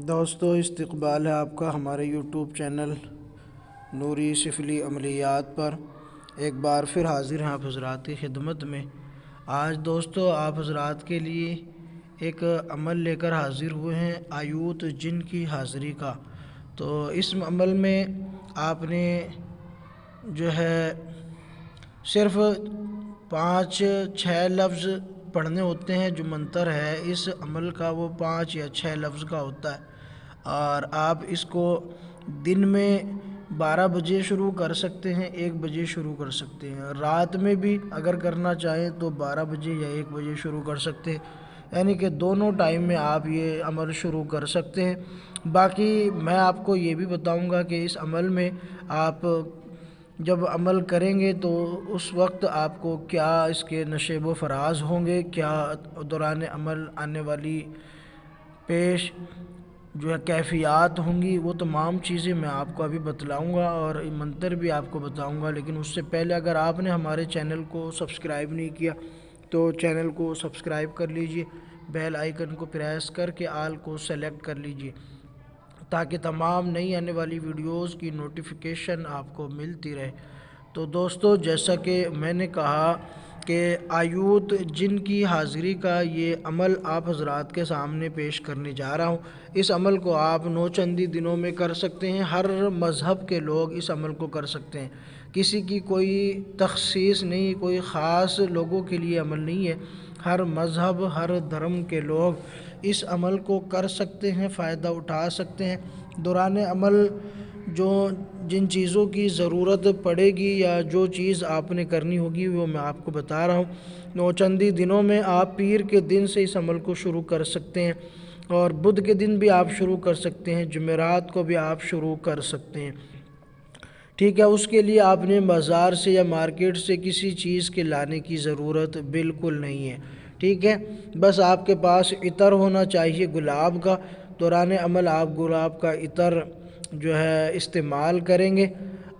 دوستو استقبال ہے آپ کا ہمارے یوٹیوب چینل نوری سفلی عملیات پر۔ ایک بار پھر حاضر ہیں آپ حضرات کی خدمت میں۔ آج دوستو آپ حضرات کے لیے ایک عمل لے کر حاضر ہوئے ہیں، آیوت جن کی حاضری کا۔ تو اس عمل میں آپ نے جو ہے صرف 5-6 لفظ پڑھنے ہوتے ہیں۔ جو منتر ہے اس عمل کا وہ 5 یا 6 لفظ کا ہوتا ہے، اور آپ اس کو دن میں 12 بجے شروع کر سکتے ہیں، 1 بجے شروع کر سکتے ہیں، رات میں بھی اگر کرنا چاہیں تو 12 بجے یا 1 بجے شروع کر سکتے ہیں، یعنی کہ دونوں ٹائم میں آپ یہ عمل شروع کر سکتے ہیں۔ باقی میں آپ کو یہ بھی بتاؤں گا کہ اس عمل میں آپ جب عمل کریں گے تو اس وقت آپ کو کیا اس کے نشیب و فراز ہوں گے، کیا دوران عمل آنے والی پیش جو ہے کیفیات ہوں گی، وہ تمام چیزیں میں آپ کو ابھی بتلاؤں گا اور منتر بھی آپ کو بتاؤں گا۔ لیکن اس سے پہلے اگر آپ نے ہمارے چینل کو سبسکرائب نہیں کیا تو چینل کو سبسکرائب کر لیجئے، بیل آئیکن کو پریس کر کے آل کو سلیکٹ کر لیجئے تاکہ تمام نئی آنے والی ویڈیوز کی نوٹیفیکیشن آپ کو ملتی رہے۔ تو دوستو جیسا کہ میں نے کہا کہ آیوت جن کی حاضری کا یہ عمل آپ حضرات کے سامنے پیش کرنے جا رہا ہوں۔ اس عمل کو آپ نوچندی دنوں میں کر سکتے ہیں، ہر مذہب کے لوگ اس عمل کو کر سکتے ہیں، کسی کی کوئی تخصیص نہیں، کوئی خاص لوگوں کے لیے عمل نہیں ہے، ہر مذہب ہر دھرم کے لوگ اس عمل کو کر سکتے ہیں، فائدہ اٹھا سکتے ہیں۔ دوران عمل جن چیزوں کی ضرورت پڑے گی یا جو چیز آپ نے کرنی ہوگی وہ میں آپ کو بتا رہا ہوں۔ نوچندی دنوں میں آپ پیر کے دن سے اس عمل کو شروع کر سکتے ہیں، اور بدھ کے دن بھی آپ شروع کر سکتے ہیں، جمعرات کو بھی آپ شروع کر سکتے ہیں، ٹھیک ہے۔ اس کے لیے آپ نے بازار سے یا مارکیٹ سے کسی چیز کے لانے کی ضرورت بالکل نہیں ہے، ٹھیک ہے۔ بس آپ کے پاس عطر ہونا چاہیے گلاب کا۔ دوران عمل آپ گلاب کا عطر جو ہے استعمال کریں گے،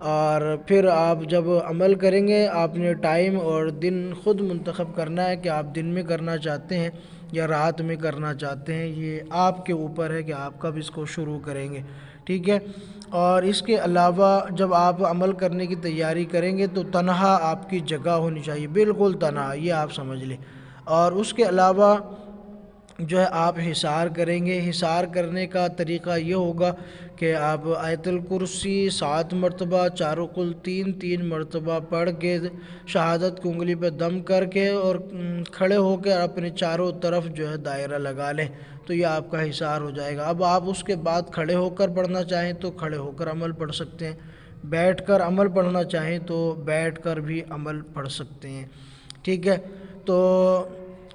اور پھر آپ جب عمل کریں گے آپ نے ٹائم اور دن خود منتخب کرنا ہے کہ آپ دن میں کرنا چاہتے ہیں یا رات میں کرنا چاہتے ہیں، یہ آپ کے اوپر ہے کہ آپ کب اس کو شروع کریں گے، ٹھیک ہے۔ اور اس کے علاوہ جب آپ عمل کرنے کی تیاری کریں گے تو تنہا آپ کی جگہ ہونی چاہیے، بالکل تنہا، یہ آپ سمجھ لیں۔ اور اس کے علاوہ جو ہے آپ حصار کریں گے۔ حصار کرنے کا طریقہ یہ ہوگا کہ آپ آیت الکرسی 7 مرتبہ، چاروں کل 3 مرتبہ پڑھ کے شہادت کی انگلی پہ دم کر کے اور کھڑے ہو کے اپنے چاروں طرف جو ہے دائرہ لگا لیں، تو یہ آپ کا حصار ہو جائے گا۔ اب آپ اس کے بعد کھڑے ہو کر پڑھنا چاہیں تو کھڑے ہو کر عمل پڑھ سکتے ہیں، بیٹھ کر عمل پڑھنا چاہیں تو بیٹھ کر بھی عمل پڑھ سکتے ہیں، ٹھیک ہے۔ تو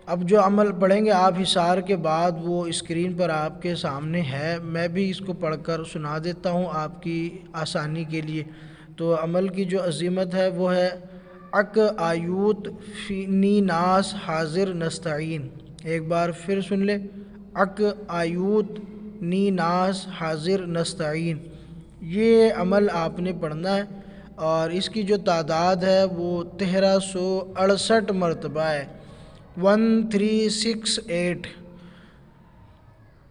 اب جو عمل پڑھیں گے آپ حصار کے بعد وہ اسکرین پر آپ کے سامنے ہے، میں بھی اس کو پڑھ کر سنا دیتا ہوں آپ کی آسانی کے لیے۔ تو عمل کی جو عظیمت ہے وہ ہے اک آیوت نی ناس حاضر نستعین۔ ایک بار پھر سن لیں، اک آیوت نی ناس حاضر نستعین۔ یہ عمل آپ نے پڑھنا ہے، اور اس کی جو تعداد ہے وہ 1368 مرتبہ ہے، 1368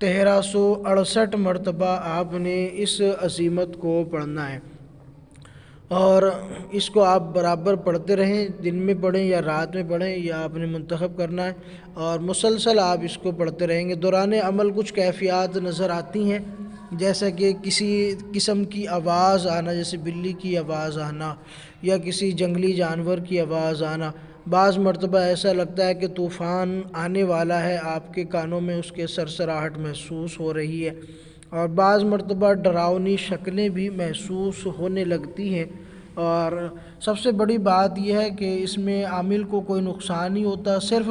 1368 مرتبہ آپ نے اس عظیمت کو پڑھنا ہے، اور اس کو آپ برابر پڑھتے رہیں، دن میں پڑھیں یا رات میں پڑھیں، یا آپ نے منتخب کرنا ہے، اور مسلسل آپ اس کو پڑھتے رہیں گے۔ دوران عمل کچھ کیفیات نظر آتی ہیں، جیسا کہ کسی قسم کی آواز آنا، جیسے بلی کی آواز آنا یا کسی جنگلی جانور کی آواز آنا۔ بعض مرتبہ ایسا لگتا ہے کہ طوفان آنے والا ہے، آپ کے کانوں میں اس کے سرسراہٹ محسوس ہو رہی ہے، اور بعض مرتبہ ڈراؤنی شکلیں بھی محسوس ہونے لگتی ہیں۔ اور سب سے بڑی بات یہ ہے کہ اس میں عامل کو کوئی نقصان نہیں ہوتا، صرف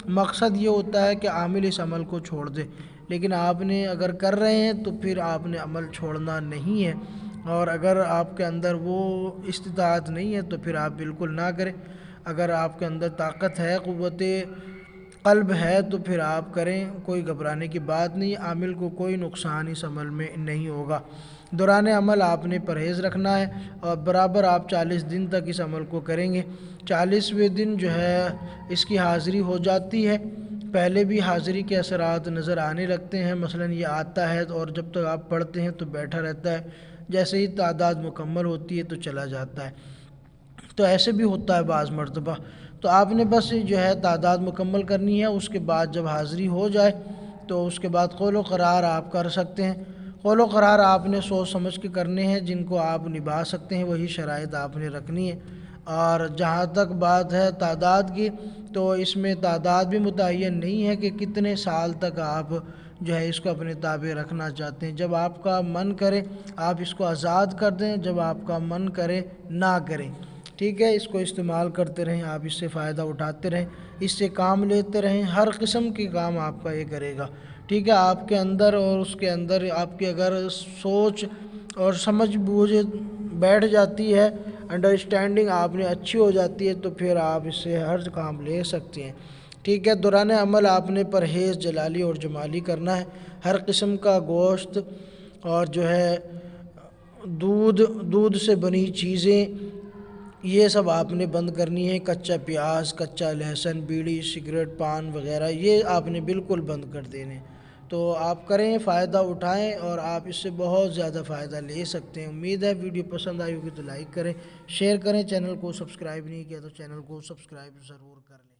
مقصد یہ ہوتا ہے کہ عامل اس عمل کو چھوڑ دے، لیکن آپ نے اگر کر رہے ہیں تو پھر آپ نے عمل چھوڑنا نہیں ہے، اور اگر آپ کے اندر وہ استطاعت نہیں ہے تو پھر آپ بالکل نہ کریں۔ اگر آپ کے اندر طاقت ہے، قوت قلب ہے تو پھر آپ کریں، کوئی گھبرانے کی بات نہیں، عامل کو کوئی نقصان اس عمل میں نہیں ہوگا۔ دوران عمل آپ نے پرہیز رکھنا ہے، اور برابر آپ 40 دن تک اس عمل کو کریں گے۔ 40ویں دن جو ہے اس کی حاضری ہو جاتی ہے، پہلے بھی حاضری کے اثرات نظر آنے لگتے ہیں، مثلا یہ آتا ہے اور جب تک آپ پڑھتے ہیں تو بیٹھا رہتا ہے، جیسے ہی تعداد مکمل ہوتی ہے تو چلا جاتا ہے۔ تو ایسے بھی ہوتا ہے بعض مرتبہ، تو آپ نے بس جو ہے تعداد مکمل کرنی ہے، اس کے بعد جب حاضری ہو جائے تو اس کے بعد قول و قرار آپ کر سکتے ہیں۔ قول و قرار آپ نے سوچ سمجھ کے کرنے ہیں، جن کو آپ نبھا سکتے ہیں وہی شرائط آپ نے رکھنی ہے۔ اور جہاں تک بات ہے تعداد کی، تو اس میں تعداد بھی متعین نہیں ہے کہ کتنے سال تک آپ جو ہے اس کو اپنے تابع رکھنا چاہتے ہیں۔ جب آپ کا من کرے آپ اس کو آزاد کر دیں، جب آپ کا من کرے نہ کریں، ٹھیک ہے۔ اس کو استعمال کرتے رہیں، آپ اس سے فائدہ اٹھاتے رہیں، اس سے کام لیتے رہیں، ہر قسم کے کام آپ کا یہ کرے گا، ٹھیک ہے۔ آپ کے اندر اور اس کے اندر آپ کی اگر سوچ اور سمجھ بوجھ بیٹھ جاتی ہے، انڈرسٹینڈنگ آپ نے اچھی ہو جاتی ہے، تو پھر آپ اس سے ہر کام لے سکتے ہیں، ٹھیک ہے۔ دوران عمل آپ نے پرہیز جلالی اور جمالی کرنا ہے۔ ہر قسم کا گوشت اور جو ہے دودھ سے بنی چیزیں یہ سب آپ نے بند کرنی ہے۔ کچا پیاز، کچا لہسن، بیڑی، سگریٹ، پان وغیرہ یہ آپ نے بالکل بند کر دینے۔ تو آپ کریں، فائدہ اٹھائیں اور آپ اس سے بہت زیادہ فائدہ لے سکتے ہیں۔ امید ہے ویڈیو پسند آئی ہوگی تو لائک کریں، شیئر کریں، چینل کو سبسکرائب نہیں کیا تو چینل کو سبسکرائب ضرور کر لیں۔